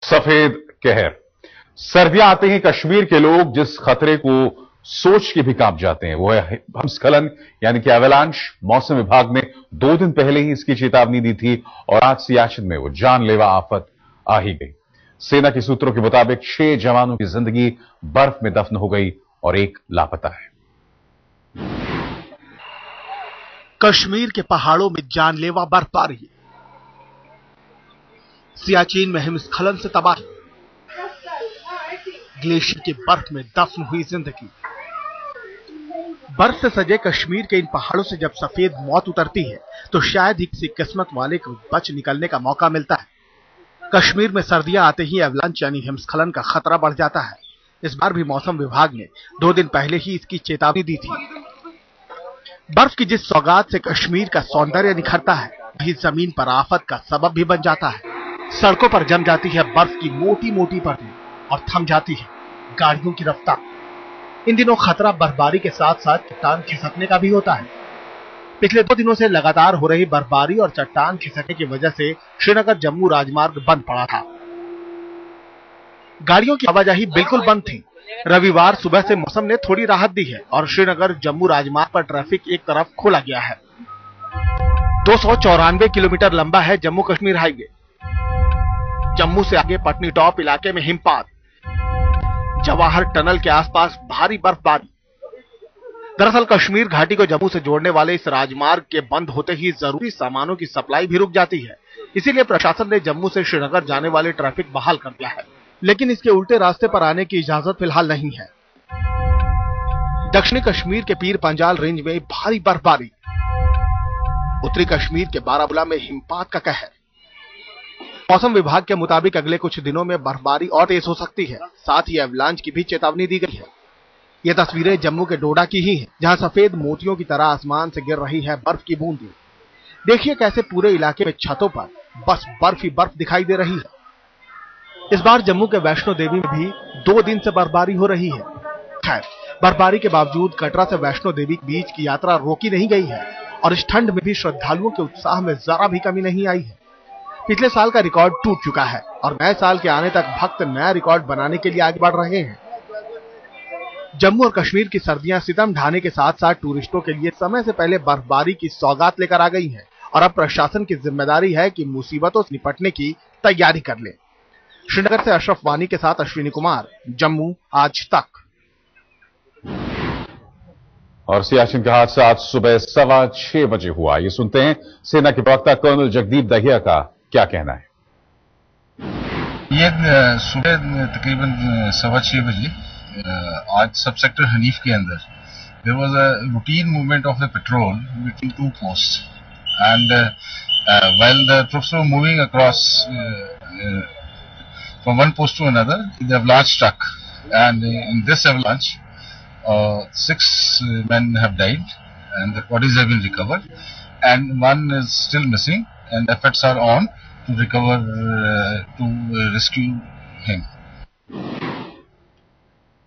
सफेद कहर। सर्दियां आते ही कश्मीर के लोग जिस खतरे को सोच के भी कांप जाते हैं वो है भूस्खलन यानी कि एवलांच। मौसम विभाग ने 2 दिन पहले ही इसकी चेतावनी दी थी और आज सियाचिन में वो जानलेवा आफत आ ही गई। सेना के सूत्रों के मुताबिक 6 जवानों की जिंदगी बर्फ में दफन हो गई और 1 लापता है। कश्मीर के पहाड़ों में जानलेवा बर्फबारी, सियाचिन में हिमस्खलन से तबाही, ग्लेशियर की बर्फ में दफन हुई जिंदगी। बर्फ से सजे कश्मीर के इन पहाड़ों से जब सफेद मौत उतरती है तो शायद ही किसी किस्मत वाले को बच निकलने का मौका मिलता है। कश्मीर में सर्दियां आते ही एवलांच यानी हिमस्खलन का खतरा बढ़ जाता है। इस बार भी मौसम विभाग ने 2 दिन पहले ही इसकी चेतावनी दी थी। बर्फ की जिस सौगात से कश्मीर का सौंदर्य निखरता है वही जमीन पर आफत का सबब भी बन जाता है। सड़कों पर जम जाती है बर्फ की मोटी मोटी परतें और थम जाती है गाड़ियों की रफ्तार। इन दिनों खतरा बर्फबारी के साथ साथ चट्टान खिसकने का भी होता है। पिछले 2 दिनों से लगातार हो रही बर्फबारी और चट्टान खिसकने की वजह से श्रीनगर जम्मू राजमार्ग बंद पड़ा था। गाड़ियों की आवाजाही बिल्कुल बंद थी। रविवार सुबह से मौसम ने थोड़ी राहत दी है और श्रीनगर जम्मू राजमार्ग पर ट्रैफिक एक तरफ खोला गया है। 294 किलोमीटर लंबा है जम्मू कश्मीर हाईवे। जम्मू से आगे पटनी टॉप इलाके में हिमपात, जवाहर टनल के आसपास भारी बर्फबारी। दरअसल कश्मीर घाटी को जम्मू से जोड़ने वाले इस राजमार्ग के बंद होते ही जरूरी सामानों की सप्लाई भी रुक जाती है। इसीलिए प्रशासन ने जम्मू से श्रीनगर जाने वाले ट्रैफिक बहाल कर दिया है, लेकिन इसके उल्टे रास्ते पर आने की इजाजत फिलहाल नहीं है। दक्षिणी कश्मीर के पीर पंजाल रेंज में भारी बर्फबारी, उत्तरी कश्मीर के बारामूला में हिमपात का कहर। मौसम विभाग के मुताबिक अगले कुछ दिनों में बर्फबारी और तेज हो सकती है। साथ ही एवलांच की भी चेतावनी दी गई है। ये तस्वीरें जम्मू के डोडा की ही हैं, जहां सफेद मोतियों की तरह आसमान से गिर रही है बर्फ की बूंदें। देखिए कैसे पूरे इलाके में छतों पर बस बर्फ ही बर्फ दिखाई दे रही है। इस बार जम्मू के वैष्णो देवी में भी 2 दिन से बर्फबारी हो रही है। खैर, बर्फबारी के बावजूद कटरा से वैष्णो देवी के बीच की यात्रा रोकी नहीं गई है और इस ठंड में भी श्रद्धालुओं के उत्साह में जरा भी कमी नहीं आई है। पिछले साल का रिकॉर्ड टूट चुका है और नए साल के आने तक भक्त नया रिकॉर्ड बनाने के लिए आगे बढ़ रहे हैं। जम्मू और कश्मीर की सर्दियां सितम ढाने के साथ साथ टूरिस्टों के लिए समय से पहले बर्फबारी की सौगात लेकर आ गई है और अब प्रशासन की जिम्मेदारी है कि मुसीबतों से निपटने की तैयारी कर ले। श्रीनगर से अशरफ वानी के साथ अश्विनी कुमार, जम्मू आज तक। और सियाचिन का हादसा आज सुबह 6:15 बजे हुआ। ये सुनते हैं सेना के प्रवक्ता कर्नल जगदीप दहिया का क्या कहना है। ये सुबह तकरीबन 6:15 बजे आज सब सेक्टर हनीफ के अंदर there was a routine movement of the patrol between 2 posts and while the troops were moving across from one post to another, the avalanche struck, and in this avalanche, 6 men have died, and the bodies have been recovered, and 1 is still missing, and efforts are on to recover, to rescue him.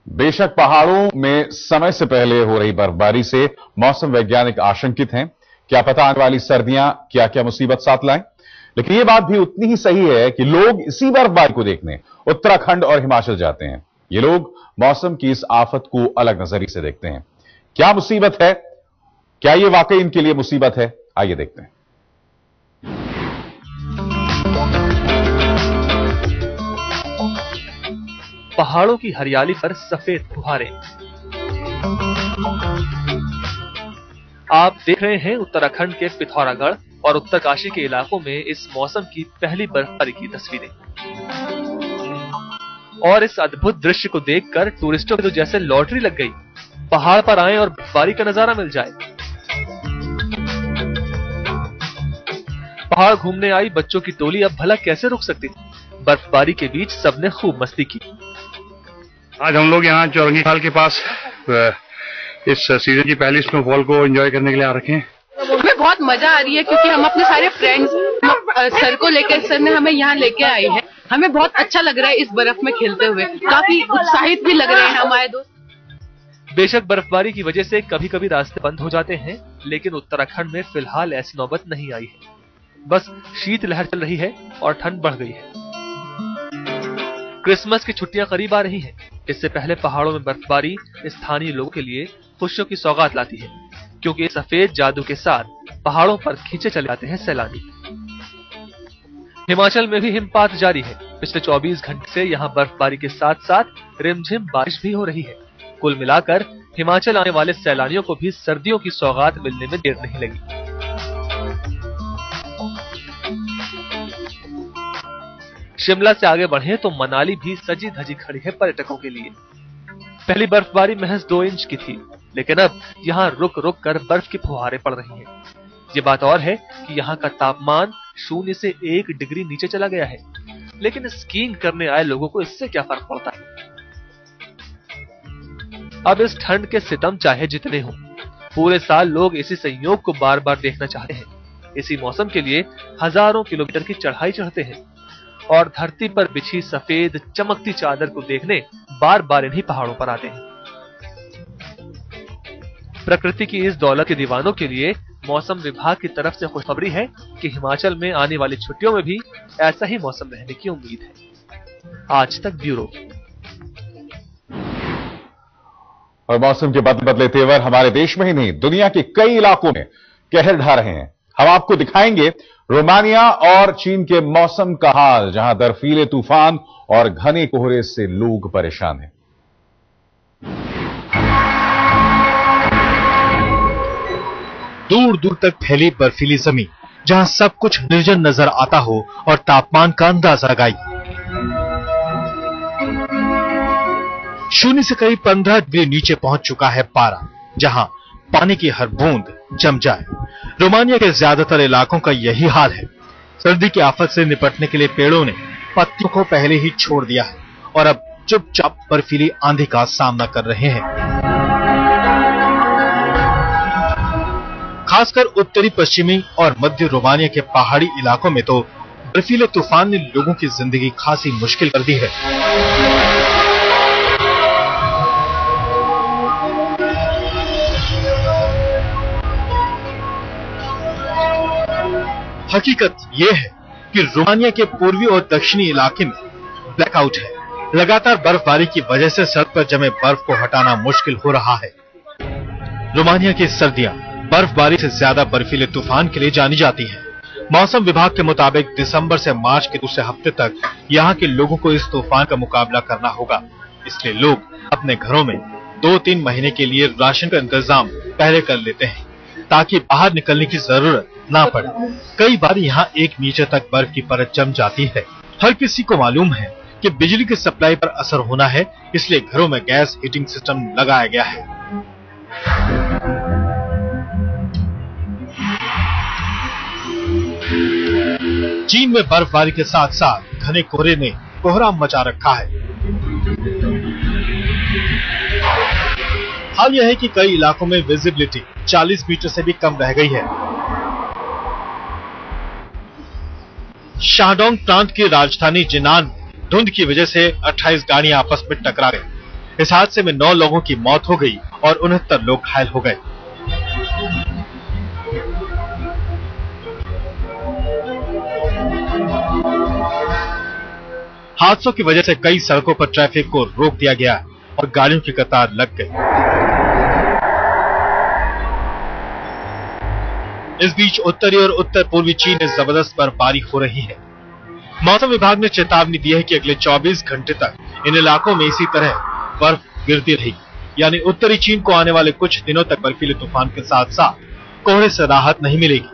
बेशक पहाड़ों में समय से पहले हो रही बर्फबारी से मौसम वैज्ञानिक आशंकित हैं। क्या पता आने वाली सर्दियां क्या क्या मुसीबत साथ लाएं। लेकिन यह बात भी उतनी ही सही है कि लोग इसी बर्फबारी को देखने उत्तराखंड और हिमाचल जाते हैं। ये लोग मौसम की इस आफत को अलग नजरिए से देखते हैं। क्या मुसीबत है? क्या यह वाकई इनके लिए मुसीबत है? आइए देखते हैं। पहाड़ों की हरियाली पर सफेद फुहारे। आप देख रहे हैं उत्तराखंड के पिथौरागढ़ और उत्तरकाशी के इलाकों में इस मौसम की पहली बर्फबारी की तस्वीरें। और इस अद्भुत दृश्य को देखकर टूरिस्टों को तो जैसे लॉटरी लग गई। पहाड़ पर आएं और बर्फबारी का नजारा मिल जाए। पहाड़ घूमने आई बच्चों की टोली अब भला कैसे रुक सकती थी। बर्फबारी के बीच सबने खूब मस्ती की। आज हम लोग यहाँ चौरंगी खाल के पास इस सीजन की पहली स्नोफॉल को एंजॉय करने के लिए आ रखे हैं। हमें बहुत मजा आ रही है क्योंकि हम अपने सारे फ्रेंड्स सर को लेकर, सर ने हमें यहाँ लेके आए हैं। हमें बहुत अच्छा लग रहा है इस बर्फ में खेलते हुए। काफी उत्साहित भी लग रहे हैं हमारे दोस्त। बेशक बर्फबारी की वजह से कभी कभी रास्ते बंद हो जाते हैं, लेकिन उत्तराखंड में फिलहाल ऐसी नौबत नहीं आई है। बस शीत लहर चल रही है और ठंड बढ़ गई है। क्रिसमस की छुट्टियां करीब आ रही हैं। इससे पहले पहाड़ों में बर्फबारी स्थानीय लोगों के लिए खुशियों की सौगात लाती है, क्योंकि सफेद जादू के साथ पहाड़ों पर खींचे चले जाते हैं सैलानी। हिमाचल में भी हिमपात जारी है। पिछले 24 घंटे से यहां बर्फबारी के साथ साथ रिमझिम बारिश भी हो रही है। कुल मिलाकर हिमाचल आने वाले सैलानियों को भी सर्दियों की सौगात मिलने में देर नहीं लगी। शिमला से आगे बढ़े तो मनाली भी सजी धजी खड़ी है पर्यटकों के लिए। पहली बर्फबारी महज 2 इंच की थी, लेकिन अब यहाँ रुक रुक कर बर्फ की फुहारें पड़ रही हैं। ये बात और है कि यहाँ का तापमान 0 से 1 डिग्री नीचे चला गया है, लेकिन स्कीइंग करने आए लोगों को इससे क्या फर्क पड़ता है। अब इस ठंड के सितम चाहे जितने हों, पूरे साल लोग इसी संयोग को बार बार देखना चाहते हैं। इसी मौसम के लिए हजारों किलोमीटर की चढ़ाई चढ़ते हैं और धरती पर बिछी सफेद चमकती चादर को देखने बार बार इन्हीं पहाड़ों पर आते हैं। प्रकृति की इस दौलत के दीवानों के लिए मौसम विभाग की तरफ से खुशखबरी है कि हिमाचल में आने वाली छुट्टियों में भी ऐसा ही मौसम रहने की उम्मीद है। आज तक ब्यूरो। और मौसम के बदले तेवर हमारे देश में ही नहीं, दुनिया के कई इलाकों में कहर ढा रहे हैं। हम आपको दिखाएंगे रोमानिया और चीन के मौसम का हाल, जहां बर्फीले तूफान और घने कोहरे से लोग परेशान हैं। दूर दूर तक फैली बर्फीली जमीन, जहां सब कुछ निर्जन नजर आता हो और तापमान का अंदाजा लगाइए। 0 से करीब 15 डिग्री नीचे पहुंच चुका है पारा, जहां पानी की हर बूंद जम जाए। रोमानिया के ज्यादातर इलाकों का यही हाल है। सर्दी की आफत से निपटने के लिए पेड़ों ने पत्तियों को पहले ही छोड़ दिया है और अब चुपचाप बर्फीली आंधी का सामना कर रहे हैं। खासकर उत्तरी पश्चिमी और मध्य रोमानिया के पहाड़ी इलाकों में तो बर्फीले तूफान ने लोगों की जिंदगी खासी मुश्किल कर दी है। हकीकत यह है कि रोमानिया के पूर्वी और दक्षिणी इलाके में ब्लैकआउट है। लगातार बर्फबारी की वजह से सड़क पर जमे बर्फ को हटाना मुश्किल हो रहा है। रोमानिया की सर्दियां बर्फबारी से ज्यादा बर्फीले तूफान के लिए जानी जाती हैं। मौसम विभाग के मुताबिक दिसंबर से मार्च के दूसरे हफ्ते तक यहाँ के लोगों को इस तूफान का मुकाबला करना होगा। इसलिए लोग अपने घरों में 2-3 महीने के लिए राशन का इंतजाम पहले कर लेते हैं, ताकि बाहर निकलने की जरूरत ना पड़े। कई बार यहाँ 1 मीटर तक बर्फ की परत जम जाती है। हर किसी को मालूम है कि बिजली की सप्लाई पर असर होना है, इसलिए घरों में गैस हीटिंग सिस्टम लगाया गया है। चीन में बर्फबारी के साथ साथ घने कोहरे ने कोहराम मचा रखा है। हाल यह है कि कई इलाकों में विजिबिलिटी 40 मीटर से भी कम रह गई है। शाहडोंग प्रांत की राजधानी जिनान में धुंध की वजह से 28 गाड़ियां आपस में टकरा गई। इस हादसे में 9 लोगों की मौत हो गई और 69 लोग घायल हो गए। हादसों की वजह से कई सड़कों पर ट्रैफिक को रोक दिया गया और गाड़ियों की कतार लग गई। इस बीच उत्तरी और उत्तर पूर्वी चीन में जबरदस्त बर्फबारी हो रही है। मौसम विभाग ने चेतावनी दी है कि अगले 24 घंटे तक इन इलाकों में इसी तरह बर्फ गिरती रहेगी। यानी उत्तरी चीन को आने वाले कुछ दिनों तक बर्फीले तूफान के साथ साथ कोहरे से राहत नहीं मिलेगी।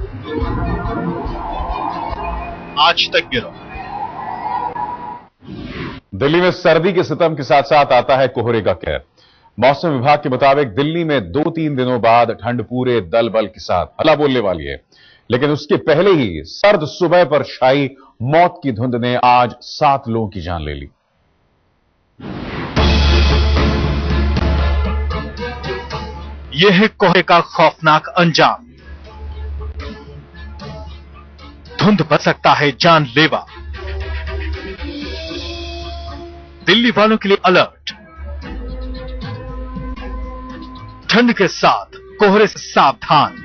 आज तक ब्यूरो। दिल्ली में सर्दी के सितम के साथ साथ आता है कोहरे का कहर। मौसम विभाग के मुताबिक दिल्ली में 2-3 दिनों बाद ठंड पूरे दल बल के साथ हल्ला बोलने वाली है, लेकिन उसके पहले ही सर्द सुबह पर छाई मौत की धुंध ने आज 7 लोगों की जान ले ली। यह है कोहरे का खौफनाक अंजाम। धुंध बन सकता है जानलेवा। दिल्ली वालों के लिए अलर्ट। ठंड के साथ कोहरे से सावधान।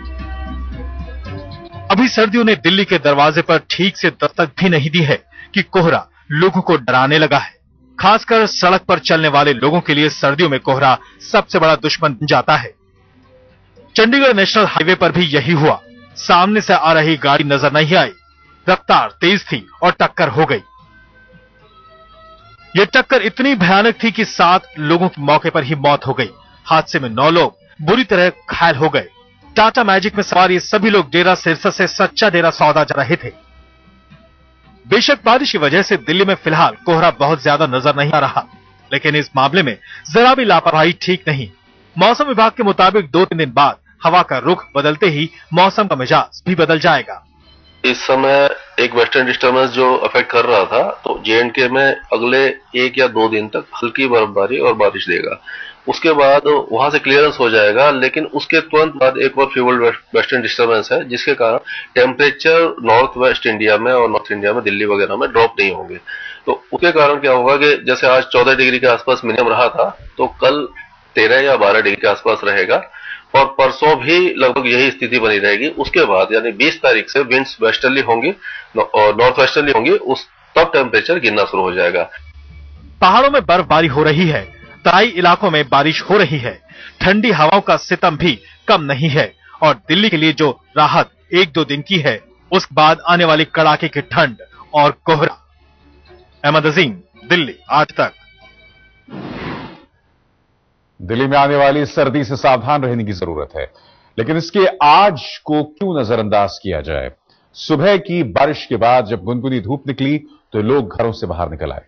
अभी सर्दियों ने दिल्ली के दरवाजे पर ठीक से दस्तक भी नहीं दी है कि कोहरा लोगों को डराने लगा है। खासकर सड़क पर चलने वाले लोगों के लिए सर्दियों में कोहरा सबसे बड़ा दुश्मन बन जाता है। चंडीगढ़ नेशनल हाईवे पर भी यही हुआ। सामने से आ रही गाड़ी नजर नहीं आई, रफ्तार तेज थी और टक्कर हो गई। यह टक्कर इतनी भयानक थी कि 7 लोगों की मौके पर ही मौत हो गई। हादसे में 9 लोग बुरी तरह घायल हो गए। टाटा मैजिक में सवार ये सभी लोग डेरा सिरसा से सच्चा डेरा सौदा जा रहे थे। बेशक बारिश की वजह से दिल्ली में फिलहाल कोहरा बहुत ज्यादा नजर नहीं आ रहा, लेकिन इस मामले में जरा भी लापरवाही ठीक नहीं। मौसम विभाग के मुताबिक 2-3 दिन बाद हवा का रुख बदलते ही मौसम का मिजाज भी बदल जाएगा। इस समय एक वेस्टर्न डिस्टर्बेंस जो अफेक्ट कर रहा था, तो J&K में अगले 1 या 2 दिन तक हल्की बर्फबारी और बारिश देगा। उसके बाद वहां से क्लियरेंस हो जाएगा, लेकिन उसके तुरंत बाद एक और फ्यूल वेस्टर्न डिस्टर्बेंस है, जिसके कारण टेम्परेचर नॉर्थ वेस्ट इंडिया में और नॉर्थ इंडिया में दिल्ली वगैरह में ड्रॉप नहीं होंगे। तो उसके कारण क्या होगा कि जैसे आज 14 डिग्री के आसपास मिनिमम रहा था, तो कल 13 या 12 डिग्री के आसपास रहेगा और परसों भी लगभग यही स्थिति बनी रहेगी। उसके बाद यानी 20 तारीख से विंड्स वेस्टर्ली होंगी और नॉर्थ वेस्टर्ली होंगी, उस तब टेम्परेचर गिरना शुरू हो जाएगा। पहाड़ों में बर्फबारी हो रही है, तराई इलाकों में बारिश हो रही है, ठंडी हवाओं का सितम भी कम नहीं है और दिल्ली के लिए जो राहत 1-2 दिन की है, उसके बाद आने वाली कड़ाके की ठंड और कोहरा। अहमद अजीम, दिल्ली, आज तक। दिल्ली में आने वाली सर्दी से सावधान रहने की जरूरत है, लेकिन इसके आज को क्यों नजरअंदाज किया जाए? सुबह की बारिश के बाद जब गुनगुनी धूप निकली तो लोग घरों से बाहर निकल आए।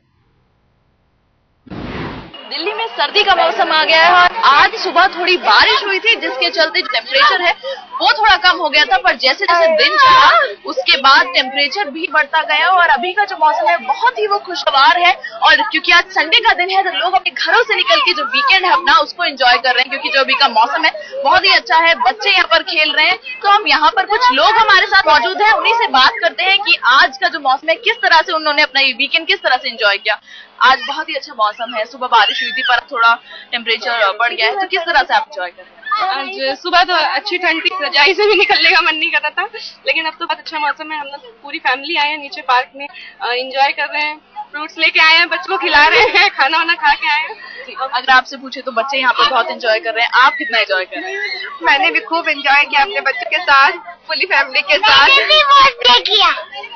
दिल्ली में सर्दी का मौसम आ गया है और आज सुबह थोड़ी बारिश हुई थी, जिसके चलते जो टेम्परेचर है वो थोड़ा कम हो गया था, पर जैसे जैसे दिन चला उसके बाद टेम्परेचर भी बढ़ता गया और अभी का जो मौसम है बहुत ही वो खुशगवार है। और क्योंकि आज संडे का दिन है तो लोग अपने घरों से निकल के जो वीकेंड है अपना उसको एंजॉय कर रहे हैं, क्योंकि जो अभी का मौसम है बहुत ही अच्छा है। बच्चे यहाँ पर खेल रहे हैं, तो हम यहाँ पर कुछ लोग हमारे साथ मौजूद हैं, उन्हीं से बात करते हैं कि आज का जो मौसम है किस तरह से उन्होंने अपना ये वीकेंड किस तरह से एंजॉय किया। आज बहुत ही अच्छा मौसम है, सुबह बारिश हुई थी पर थोड़ा टेम्परेचर बढ़ गया है, तो किस तरह से आप एंजॉय कर रहे हैं? आज सुबह तो अच्छी ठंड थी, रजाई से भी निकलने का मन नहीं कर रहा था, लेकिन अब तो बहुत अच्छा मौसम है। हम लोग पूरी फैमिली आए हैं नीचे पार्क में, एंजॉय कर रहे हैं, फ्रूट्स लेके आए हैं, बच्चों को खिला रहे हैं, खाना वाना खा के आए हैं। अगर आपसे पूछे तो बच्चे यहाँ पर बहुत एंजॉय कर रहे हैं, आप कितना एंजॉय कर रहे हैं? मैंने भी खूब एंजॉय किया अपने बच्चों के साथ, पूरी फैमिली के साथ।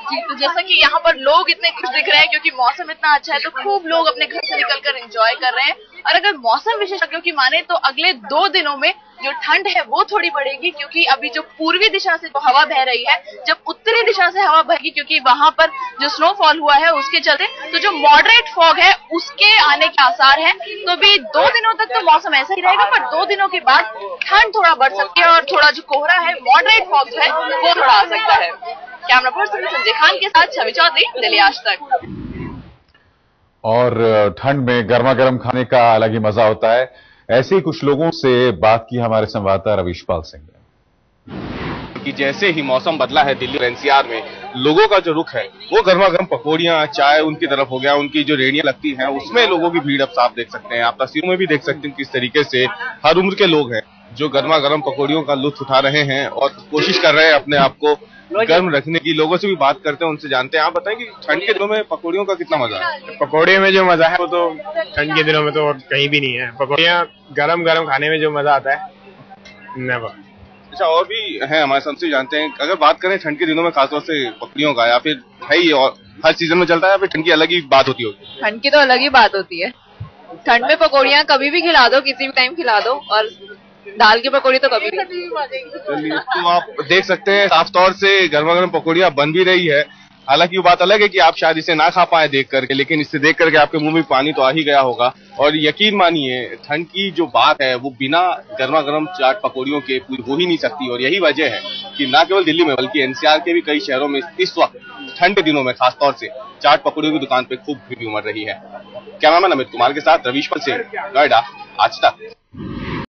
जी, तो जैसा कि यहाँ पर लोग इतने खुश दिख रहे हैं क्योंकि मौसम इतना अच्छा है, तो खूब लोग अपने घर से निकलकर एंजॉय कर रहे हैं। और अगर मौसम विशेषज्ञों की माने तो अगले 2 दिनों में जो ठंड है वो थोड़ी बढ़ेगी, क्योंकि अभी जो पूर्वी दिशा से जो हवा बह रही है, जब उत्तरी दिशा से हवा बहेगी, क्योंकि वहां पर जो स्नोफॉल हुआ है उसके चलते तो जो मॉडरेट फॉग है उसके आने के आसार हैं। तो अभी 2 दिनों तक तो मौसम ऐसा ही रहेगा, पर 2 दिनों के बाद ठंड थोड़ा बढ़ सकती है और थोड़ा जो कोहरा है, मॉडरेट फॉग जो है वो थोड़ा आ सकता है। कैमरा पर्सन संजय खान के साथ छवि चौधरी, दिल्ली आज तक। और ठंड में गर्मा गर्म खाने का अलग ही मजा होता है। ऐसे ही कुछ लोगों से बात की हमारे संवाददाता रवीशपाल सिंह ने। कि जैसे ही मौसम बदला है दिल्ली और एनसीआर में, लोगों का जो रुख है वो गर्मा गर्म पकौड़ियां, चाय उनकी तरफ हो गया। उनकी जो रेडियां लगती हैं उसमें लोगों की भीड़ अब साफ देख सकते हैं। आप तस्वीरों में भी देख सकते हैं किस तरीके से हर उम्र के लोग हैं जो गर्मा गर्म पकौड़ियों का लुत्फ उठा रहे हैं और कोशिश कर रहे हैं अपने आप को गर्म रखने की। लोगों से भी बात करते हैं, उनसे जानते हैं। आप बताएं कि ठंड के दिनों में पकौड़ियों का कितना मजा है? पकौड़े में जो मजा है वो तो ठंड के दिनों में तो कहीं भी नहीं है। पकौड़ियाँ गरम गरम खाने में जो मजा आता है, नेवर। अच्छा, और भी है हमारे साथ, से जानते हैं। अगर बात करें ठंड के दिनों में खासतौर से पकौड़ियों का, या फिर है ही और हर सीजन में चलता है, या फिर ठंड की अलग ही बात होती होगी? ठंड की तो अलग ही बात होती है। ठंड में पकौड़ियाँ कभी भी खिला दो, किसी भी टाइम खिला दो, और दाल की पकौड़ी तो कभी भी। तो आप देख सकते हैं साफ तौर से गर्मा गर्म पकौड़ियां बन भी रही है। हालांकि वो बात अलग है कि आप शायद इसे ना खा पाए देख करके, लेकिन इसे देख करके आपके मुंह में पानी तो आ ही गया होगा। और यकीन मानिए, ठंड की जो बात है वो बिना गर्मा गर्म चाट पकौड़ियों के पूरी हो ही नहीं सकती। और यही वजह है कि न केवल दिल्ली में बल्कि एनसीआर के भी कई शहरों में इस वक्त ठंड के दिनों में खासतौर से चाट पकौड़ियों की दुकान पे खूब भीड़ उमड़ रही है। कैमरामैन अमित कुमार के साथ रवीशपाल सिंह, नोएडा, आज तक।